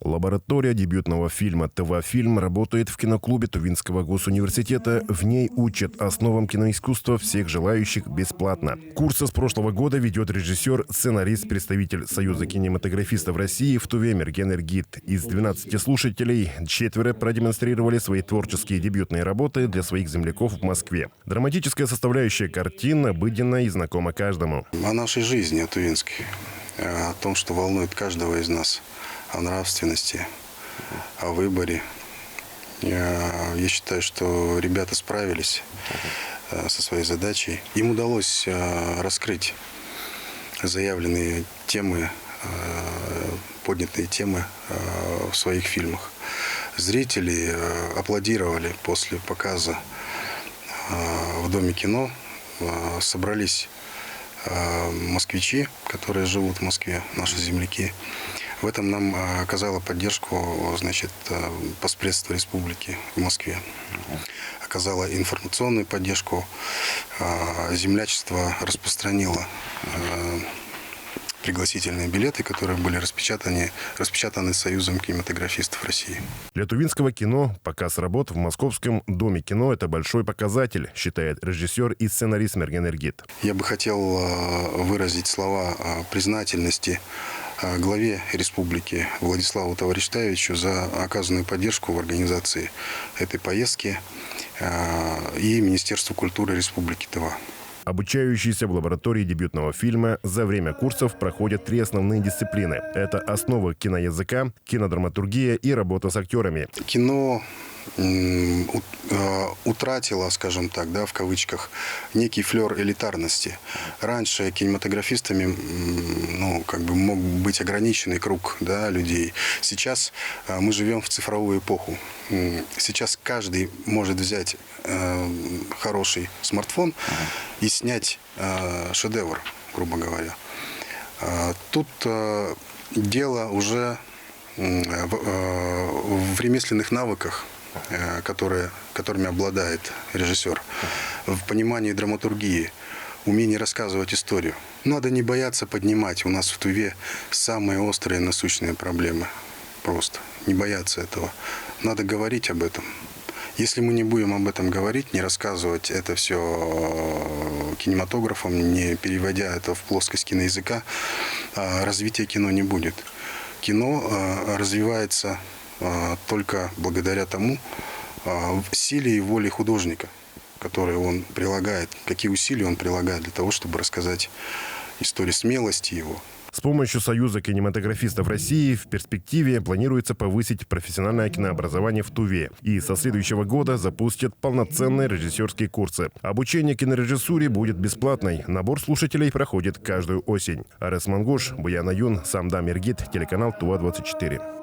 Лаборатория дебютного фильма «ТВ-фильм» работает в киноклубе Тувинского госуниверситета. В ней учат основам киноискусства всех желающих бесплатно. Курсы с прошлого года ведет режиссер, сценарист, представитель Союза кинематографистов России в Туве Мерген Эргит. Из 12 слушателей 4 продемонстрировали свои творческие дебютные работы для своих земляков в Москве. Драматическая составляющая картин обыденна и знакома каждому. О нашей жизни, о Тувинской, о том, что волнует каждого из нас, о нравственности, о выборе. Я считаю, что ребята справились со своей задачей. Им удалось раскрыть заявленные темы, поднятые темы в своих фильмах. Зрители аплодировали после показа в Доме кино. Собрались москвичи, которые живут в Москве, наши земляки. В этом нам оказала поддержку, Поспредство Республики в Москве. Оказала информационную поддержку. Землячество распространило пригласительные билеты, которые были распечатаны Союзом кинематографистов России. Для тувинского кино показ работ в Московском Доме кино – это большой показатель, считает режиссер и сценарист Мерген Эргит. Я бы хотел выразить слова признательности главе республики Владиславу Тавариштаевичу за оказанную поддержку в организации этой поездки и Министерству культуры Республики Тыва. Обучающиеся в лаборатории дебютного фильма за время курсов проходят 3 основные дисциплины. Это основы киноязыка, кинодраматургия и работа с актерами. Кино утратило, скажем так, в кавычках, некий флер элитарности. Раньше кинематографистами мог быть ограниченный круг людей. Сейчас мы живем в цифровую эпоху. Сейчас каждый может взять хороший смартфон и снять шедевр, грубо говоря. Тут дело уже в ремесленных навыках, которыми обладает режиссер, в понимании драматургии, умении рассказывать историю. Надо не бояться поднимать. У нас в Туве самые острые насущные проблемы. Просто не бояться этого. Надо говорить об этом. Если мы не будем об этом говорить, не рассказывать это все кинематографом, не переводя это в плоскость киноязыка, развития кино не будет. Кино развивается только благодаря тому силе и воле художника, которые он прилагает, какие усилия он прилагает для того, чтобы рассказать историю, смелости его. С помощью Союза кинематографистов России в перспективе планируется повысить профессиональное кинообразование в Туве. И со следующего года запустят полноценные режиссерские курсы. Обучение кинорежиссуре будет бесплатной. Набор слушателей проходит каждую осень. Арес Мангуш, Буян Аюн, Самдам Эргит, телеканал Тува-24.